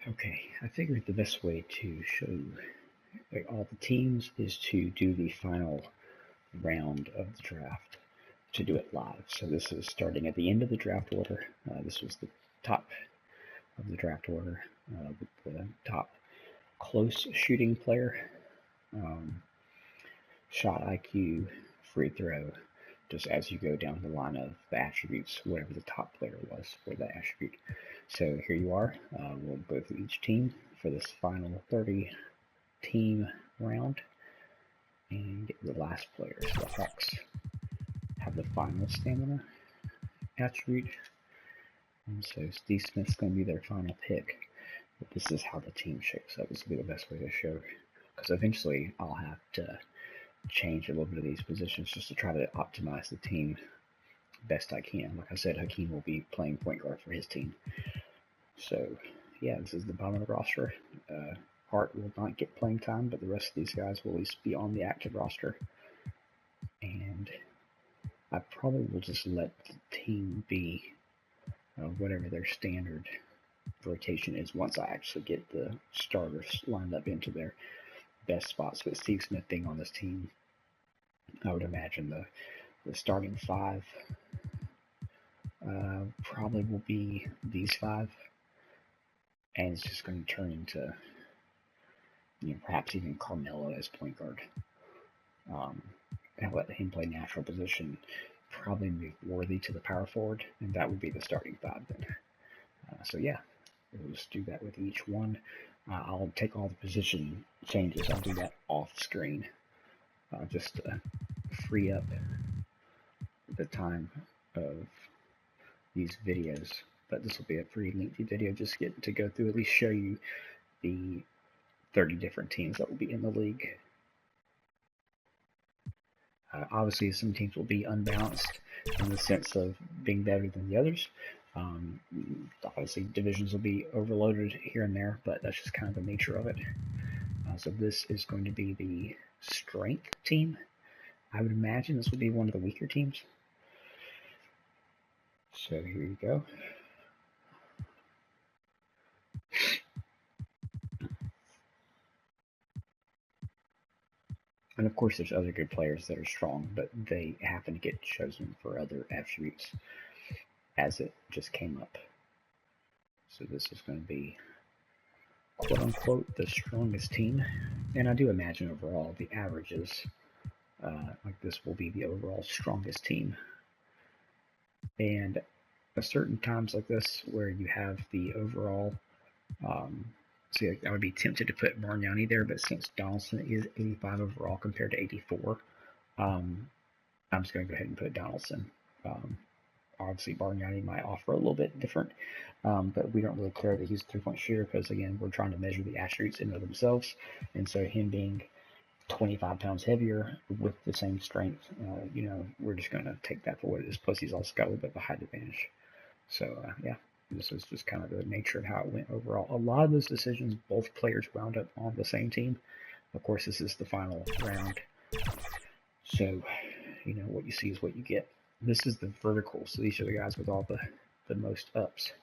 Okay, I figured the best way to show all the teams is to do the final round of the draft, to do it live. So this is starting at the end of the draft order. This was the top of the draft order with the top close shooting player, shot IQ, free throw, just as you go down the line of the attributes, whatever the top player was for that attribute. So here you are. We'll go through each team for this final 30 team round and get the last player. So the Hawks have the final stamina attribute, and so Steve Smith's going to be their final pick. But this is how the team shakes up. This will be the best way to show, because eventually I'll have to change a little bit of these positions just to try to optimize the team best I can. Like I said, Hakeem will be playing point guard for his team. So yeah, this is the bottom of the roster. Hart will not get playing time, but the rest of these guys will at least be on the active roster. And I probably will just let the team be whatever their standard rotation is once I actually get the starters lined up into their best spots. With Steve Smith being on this team, I would imagine the starting five probably will be these five, and it's just going to turn into, perhaps even Carmelo as point guard. And let him play natural position, probably move Worthy to the power forward, and that would be the starting five then. So yeah, we'll just do that with each one. I'll take all the position changes. I'll do that off screen, just to free up the time of these videos. But this will be a pretty lengthy video, just to go through, at least show you the 30 different teams that will be in the league. Obviously, some teams will be unbalanced in the sense of being better than the others. Obviously, divisions will be overloaded here and there, but that's just kind of the nature of it. So this is going to be the strength team. I would imagine this would be one of the weaker teams. So here you go. And of course, there's other good players that are strong, but they happen to get chosen for other attributes as it just came up. So this is going to be, quote unquote, the strongest team. And I do imagine overall the averages, like this will be the overall strongest team. And at certain times like this, where you have the overall, see, I would be tempted to put Bargnani there, but since Donaldson is 85 overall compared to 84, I'm just going to go ahead and put Donaldson. Obviously, Bargnani might offer a little bit different, but we don't really care that he's a three-point shooter because, again, we're trying to measure the attributes in and of themselves. And so him being 25 pounds heavier with the same strength, we're just going to take that for what it is. Plus, he's also got a little bit of a height advantage. So, yeah, this is just kind of the nature of how it went overall. A lot of those decisions, both players wound up on the same team. Of course, this is the final round. So, what you see is what you get. This is the vertical, so these are the guys with all the most ups.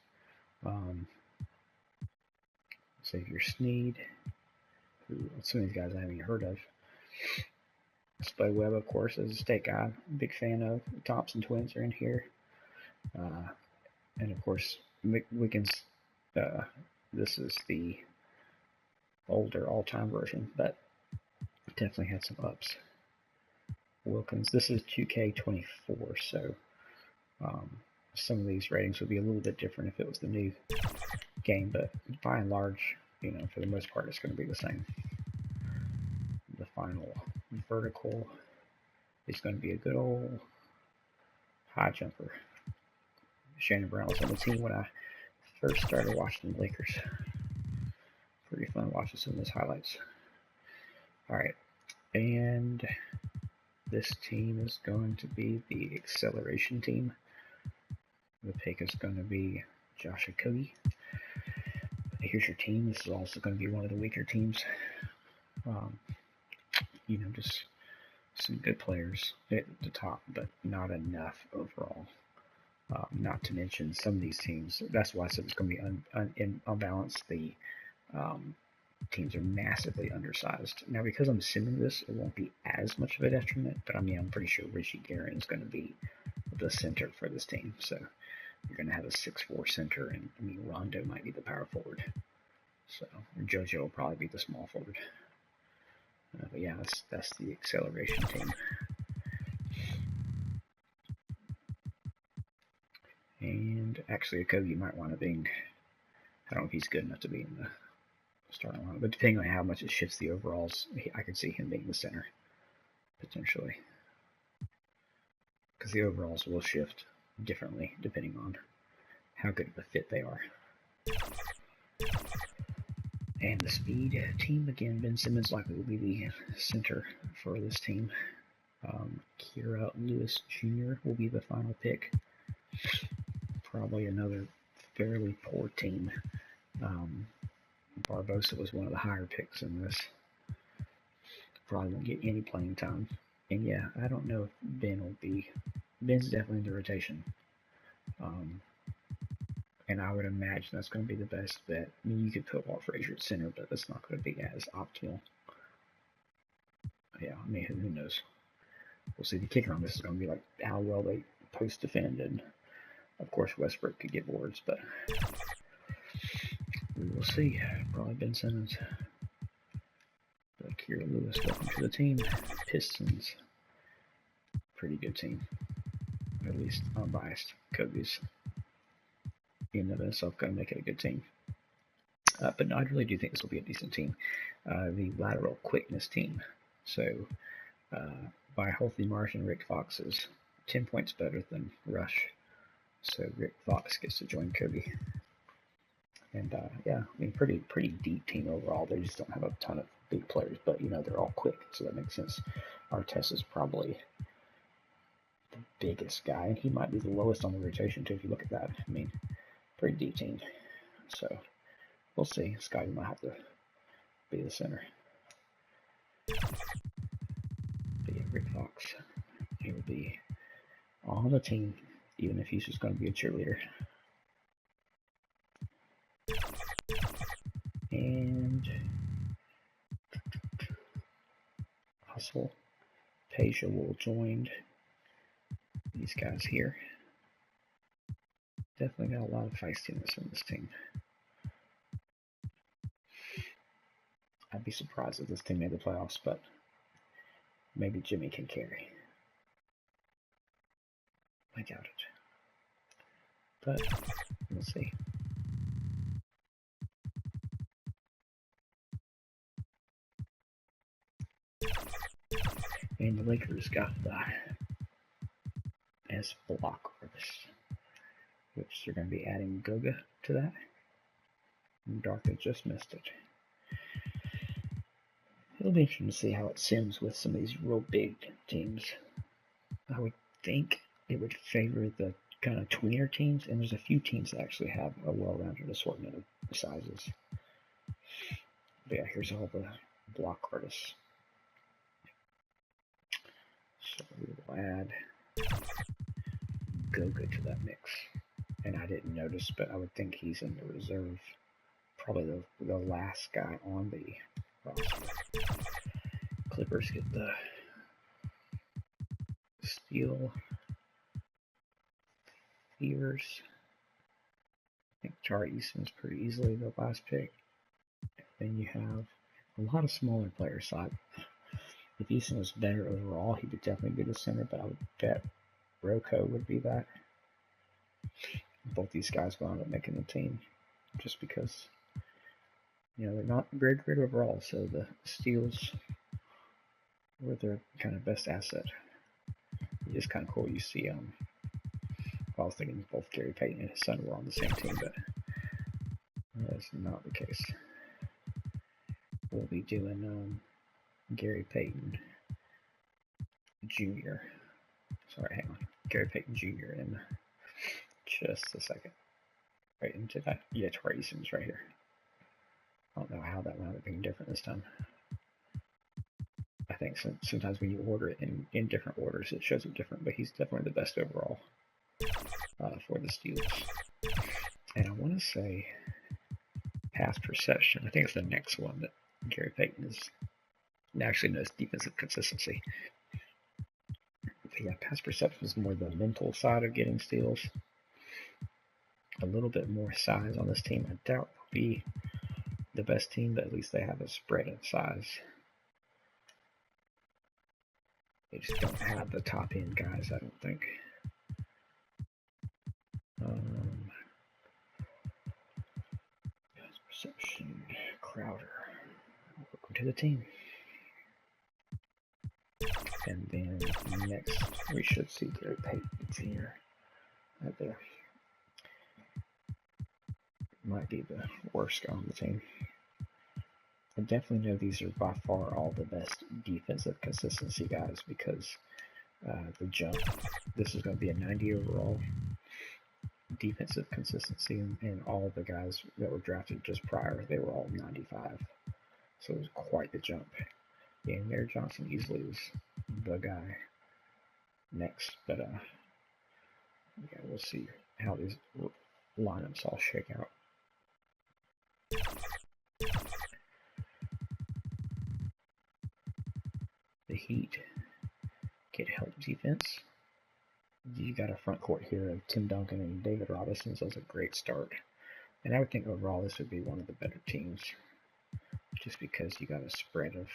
Xavier Sneed, who some of these guys I haven't even heard of. Spud Webb, of course, is a state guy. Big fan of. The Thompson twins are in here. And of course, Wiggins, this is the older all-time version, but definitely had some ups. Wilkins, this is 2K24, so some of these ratings would be a little bit different if it was the new game, but by and large, for the most part, it's going to be the same. The final vertical is going to be a good old high jumper. Shannon Brown was on the team when I first started watching the Lakers. Pretty fun watching some of those highlights. Alright, and this team is going to be the acceleration team. The pick is going to be Josh Okogie. Here's your team. This is also going to be one of the weaker teams. Just some good players at the top, but not enough overall. Not to mention some of these teams. That's why I said it's going to be unbalanced. The teams are massively undersized. Now, because I'm simming this, it won't be as much of a detriment, but I mean, I'm pretty sure Richie Guerin is going to be the center for this team. So you're going to have a 6'4" center, and I mean, Rondo might be the power forward. So JoJo will probably be the small forward. But yeah, that's the acceleration team. And actually, Okogie might want to be. I don't know if he's good enough to be in the starting lineup, but depending on how much it shifts the overalls, I could see him being the center potentially, because the overalls will shift differently depending on how good of a fit they are. And the speed team, again, Ben Simmons likely will be the center for this team. Kira Lewis Jr. will be the final pick. Probably another fairly poor team. Barbosa was one of the higher picks in this. Probably won't get any playing time. And yeah, I don't know if Ben will be. Ben's definitely in the rotation. And I would imagine that's going to be the best bet. I mean, you could put Walt Frazier at center, but that's not going to be as optimal. Yeah, I mean, who knows? We'll see. The kicker on this is going to be like how well they post defend, and of course Westbrook could get boards, but we will see. Probably Ben Simmons. But Kira Lewis, welcome to the team. Pistons, pretty good team. At least unbiased. Kobe's in and of itself going to make it a good team. But no, I really do think this will be a decent team. The lateral quickness team. So by a healthy margin, Rick Fox is 10 points better than Rush. So Rick Fox gets to join Kobe. And yeah, I mean, pretty deep team overall. They just don't have a ton of big players, but you know, they're all quick, so that makes sense. Artest is probably the biggest guy, and he might be the lowest on the rotation too if you look at that. I mean, pretty deep team. So we'll see. Scotty might have to be the center. But yeah, Rick Fox, he will be on the team, even if he's just going to be a cheerleader. And Hustle, Peja will join these guys here. Definitely got a lot of feistiness in this team. I'd be surprised if this team made the playoffs, but maybe Jimmy can carry. I doubt it. But we'll see. And the Lakers got the S block artist, which they're going to be adding Goga to that. And Darko just missed it. It'll be interesting to see how it sims with some of these real big teams. I would think it would favor the kind of tweener teams, and there's a few teams that actually have a well-rounded assortment of sizes. But yeah, here's all the block artists. So we will add Goga to that mix. And I didn't notice, but I would think he's in the reserve. Probably the last guy on the roster. Clippers get the steal. Beavers. I think Tari Easton's pretty easily the last pick. Then you have a lot of smaller players. So if Easton was better overall, he would definitely be the center, but I would bet Rocco would be that. Both these guys will end up making the team just because, you know, they're not very great overall, so the steals were their kind of best asset. It is kind of cool. You see, I was thinking both Gary Payton and his son were on the same team, but that's not the case. We'll be doing Gary Payton Jr. Sorry, hang on. Gary Payton Jr. in just a second. Right into that. Yeah, Tari Easton's right here. I don't know how that wound up being different this time. I think sometimes when you order it in different orders, it shows it different, but he's definitely the best overall. for the Steelers. And I want to say pass perception. I think it's the next one that Gary Payton is actually knows defensive consistency. But yeah, pass perception is more the mental side of getting steals. A little bit more size on this team. I doubt it'll be the best team, but at least they have a spread of size. They just don't have the top end guys, I don't think. Perception, Crowder. Welcome to the team. And then next, we should see Gary Payton Jr. right there. Might be the worst guy on the team. I definitely know these are by far all the best defensive consistency guys because the jump, this is going to be a 90 overall defensive consistency, and all the guys that were drafted just prior, they were all 95. So it was quite the jump. Yeah, and Larry Johnson easily was the guy next, but yeah, we'll see how these lineups all shake out. The Heat get help defense. You got a front court here of Tim Duncan and David Robinson, so it's a great start. And I would think overall this would be one of the better teams, just because you got a spread of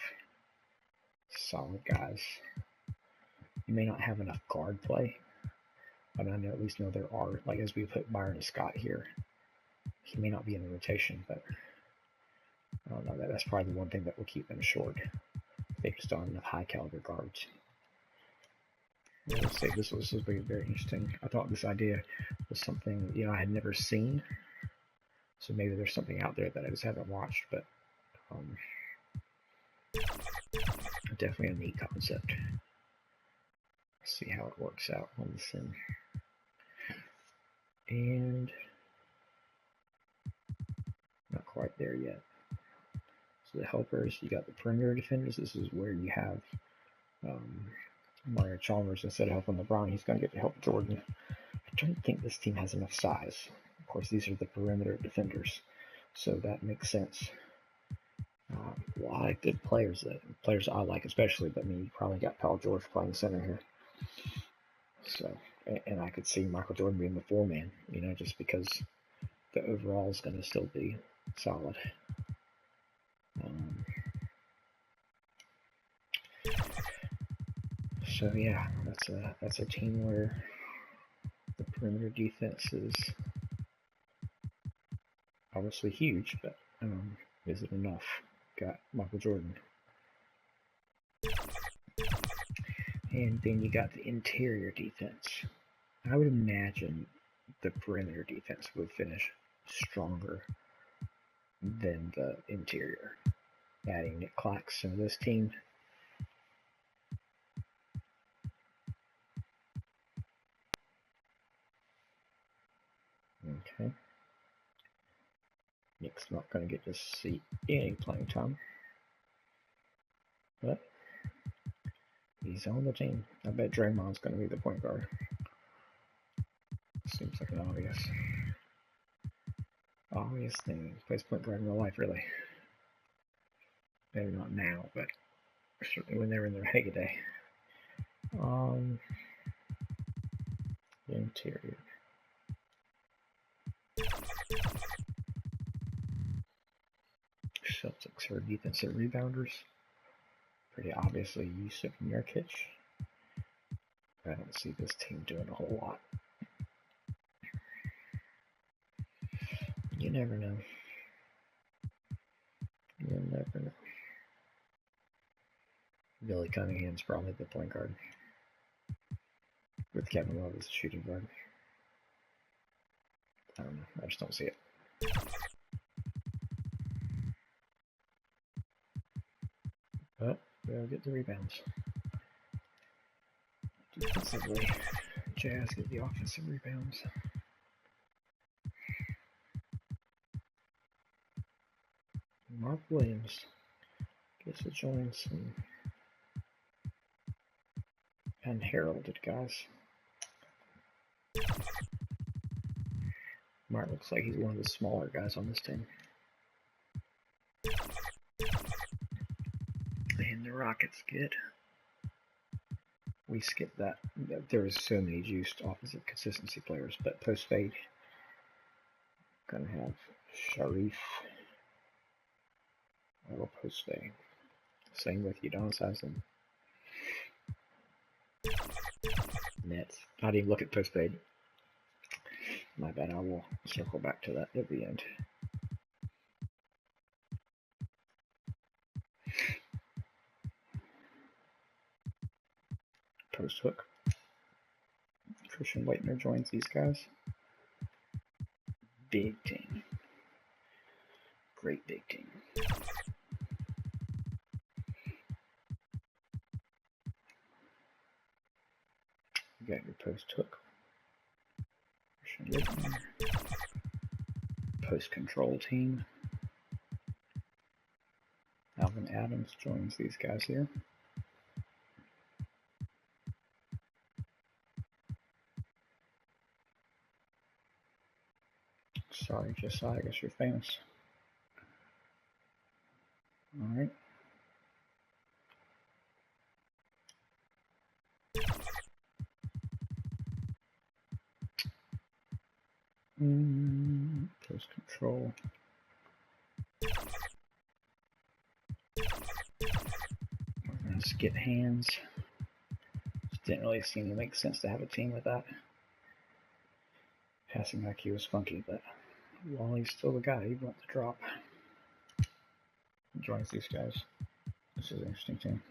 solid guys. You may not have enough guard play, but I know at least know there are. Like as we put Byron Scott here, he may not be in the rotation, but I don't know. That's probably the one thing that will keep them short. They just don't have enough high caliber guards. I would say this was very, very interesting. I thought this idea was something I had never seen, so maybe there's something out there that I just haven't watched. But definitely a neat concept. See how it works out on the sim. And not quite there yet. So the helpers, you got the perimeter defenders. This is where you have Mario Chalmers instead of helping LeBron. He's going to get to help Jordan. I don't think this team has enough size. Of course, these are the perimeter defenders, so that makes sense. A lot of good players I like especially, but I mean, you probably got Paul George playing center here. So, and I could see Michael Jordan being the four-man, just because the overall is going to still be solid. So yeah, that's a team where the perimeter defense is obviously huge, but is it enough? Got Michael Jordan. And then you got the interior defense. I would imagine the perimeter defense would finish stronger than the interior. Adding Nick Claxton to this team. Okay. Nick's not going to get to see any playing time. But he's on the team. I bet Draymond's going to be the point guard. Seems like an obvious thing. He plays point guard in real life, really. Maybe not now, but certainly when they were in their heyday. The interior. Celtics are defensive rebounders. Pretty obviously Yusuf Nurkic. I don't see this team doing a whole lot. You never know. You never know. Billy Cunningham's probably the point guard, with Kevin Love as a shooting guard. I don't know. I just don't see it. But they'll get the rebounds. Defensively, Jazz get the offensive rebounds. Mark Williams gets to join some unheralded guys. Mark looks like he's one of the smaller guys on this team. And the Rockets get. We skipped that. There's so many juiced opposite consistency players, but post fade. Gonna have Sharif. Little post fade. Same with Udonis Haslem. Nets. I didn't even look at post fade. My bad. I will circle back to that at the end. Post hook. Christian Laettner joins these guys. Big team. Great big team. You got your post hook. Christian Laettner. Post control team. Alvin Adams joins these guys here. Sorry, Josiah, I guess you're famous. Alright. Post control. We're going to skip hands. Just didn't really seem to make sense to have a team with that. Passing IQ was funky, but Wally's still the guy. He wants to drop. He joins these guys. This is an interesting team.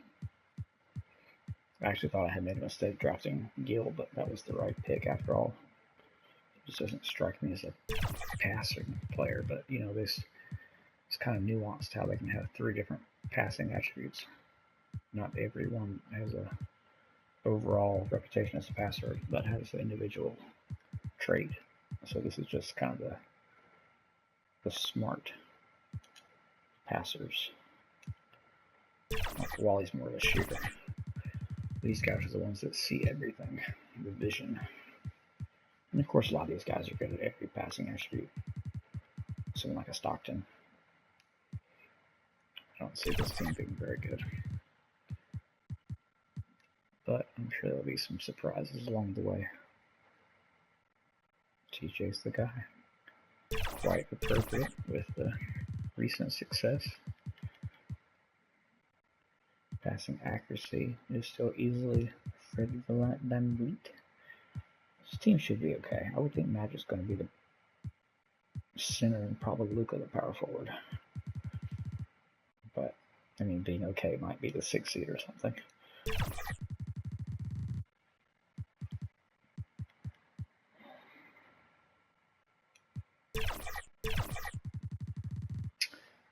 I actually thought I had made a mistake drafting Gill, but that was the right pick after all. It just doesn't strike me as a passing player, but you know, it's kind of nuanced how they can have 3 different passing attributes. Not everyone has a overall reputation as a passer, but has an individual trait. So this is just kind of the smart passers. Wally's more of a shooter. These guys are the ones that see everything, the vision. And of course, a lot of these guys are good at every passing attribute. Someone like a Stockton. I don't see this team being very good. But I'm sure there'll be some surprises along the way. TJ's the guy. Quite appropriate with the recent success. Passing accuracy is still easily Freddie VanVleet. This team should be okay. I would think Magic's going to be the center and probably Luka the power forward. But, I mean, being okay might be the 6th seed or something.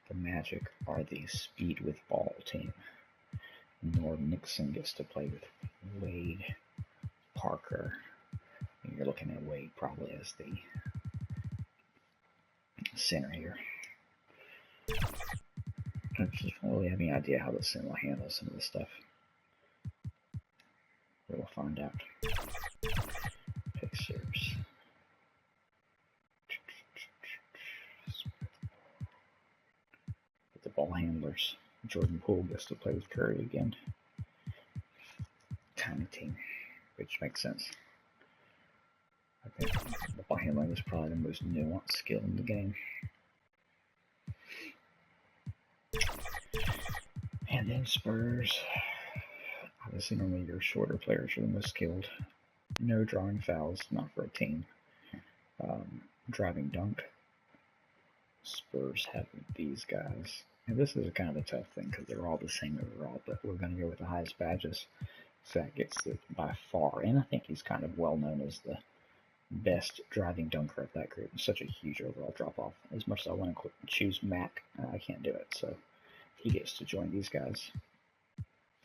The Magic are the speed with ball team. Norm Nixon gets to play with Wade, Parker. And you're looking at Wade probably as the center here. I just don't really have any idea how the center will handle some of this stuff. We'll find out. Pacers. The ball handlers. Jordan Poole gets to play with Curry again. Tiny team, which makes sense. I think the ball handling is probably the most nuanced skill in the game. And then Spurs. Obviously, normally your shorter players are the most skilled. No drawing fouls, not for a team. Driving dunk. Spurs have these guys. And this is kind of a tough thing because they're all the same overall, but we're going to go with the highest badges. Zach gets it by far, and I think he's kind of well known as the best driving dunker of that group. It's such a huge overall drop off. As much as I want to choose Mac, I can't do it. So he gets to join these guys.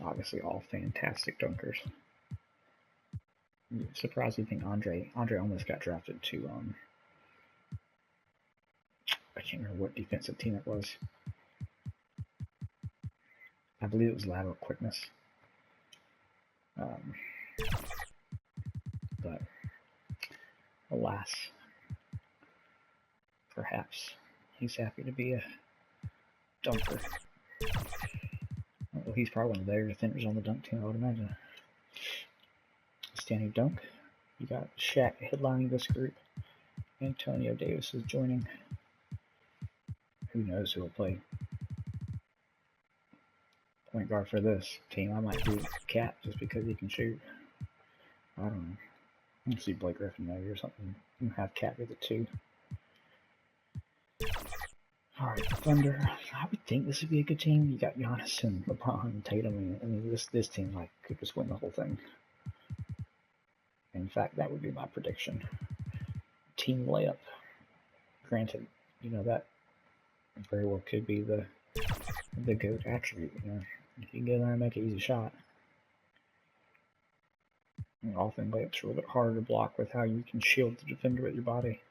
Obviously, all fantastic dunkers. Surprising thing, Andre almost got drafted to I can't remember what defensive team it was. I believe it was lateral quickness. But alas, perhaps. He's happy to be a dunker. Well, he's probably one of the better defenders on the dunk team, I would imagine. Standing dunk. You got Shaq headlining this group. Antonio Davis is joining. Who knows who will play point guard for this team? I might do Cat just because he can shoot. I don't know. I can see Blake Griffin maybe or something. And have Cat be the 2. Alright, Thunder. I would think this would be a good team. You got Giannis and LeBron and Tatum. I mean, this team like could just win the whole thing. In fact, that would be my prediction. Team layup. Granted, you know that very well could be the GOAT attribute. You know, if you can get there and make an easy shot. And often layups are a little bit harder to block with how you can shield the defender with your body.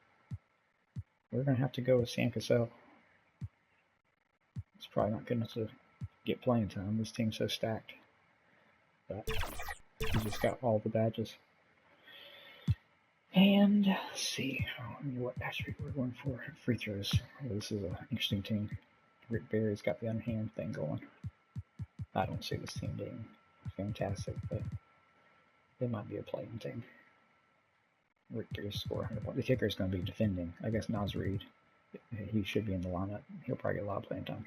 We're gonna have to go with Sam Cassell. It's probably not good enough to get playing time. This team's so stacked. But he just got all the badges. And let's see what attribute we're going for. Free throws. Well, this is an interesting team. Rick Barry's got the underhand thing going. I don't see this team being fantastic, but they might be a playing team. Rick Barry score 100 points. The kicker is going to be defending. I guess Naz Reid. He should be in the lineup. He'll probably get a lot of playing time.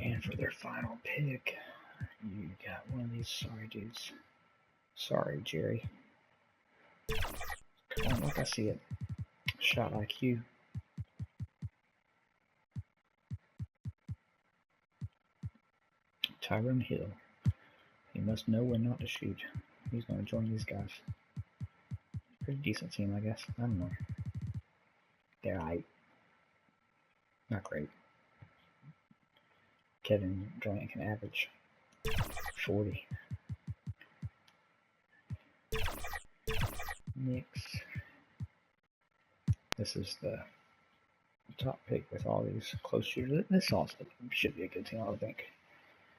And for their final pick, you got one of these sorry dudes. Sorry, Jerry. Come on, like I see it. Shot IQ. Tyron Hill. He must know when not to shoot. He's going to join these guys. Pretty decent team, I guess. I don't know. They're aight. Not great. Kevin Durant can average 40. Knicks. This is the top pick with all these close shooters. This also should be a good team, I would think.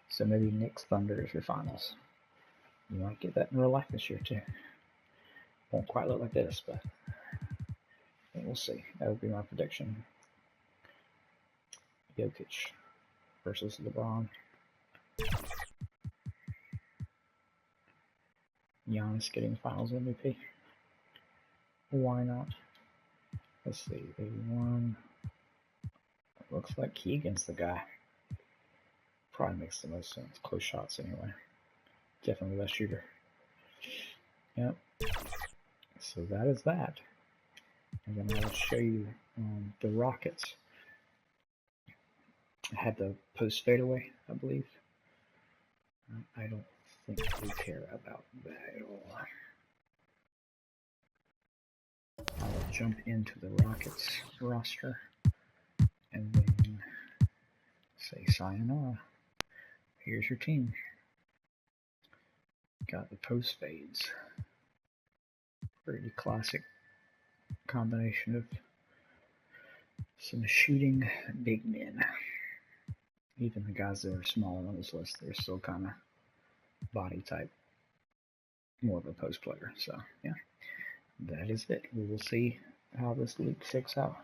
So maybe Knicks Thunder is your finals. You might get that in real life this year too. Won't quite look like this, but we'll see. That would be my prediction. Jokic versus LeBron. Giannis getting Finals MVP. Why not? Let's see. 81. It looks like Keegan's the guy. Probably makes the most sense. Close shots anyway. Definitely the best shooter. Yep. So that is that. And then I'll show you the Rockets. I had the post fadeaway, I believe. I don't think we care about that at all. I'll jump into the Rockets roster and then say sayonara. Here's your team. Got the post fades. Pretty classic combination of some shooting big men. Even the guys that are smaller on this list, they're still kind of body type, more of a post player. So yeah, that is it. We will see how this league shakes out.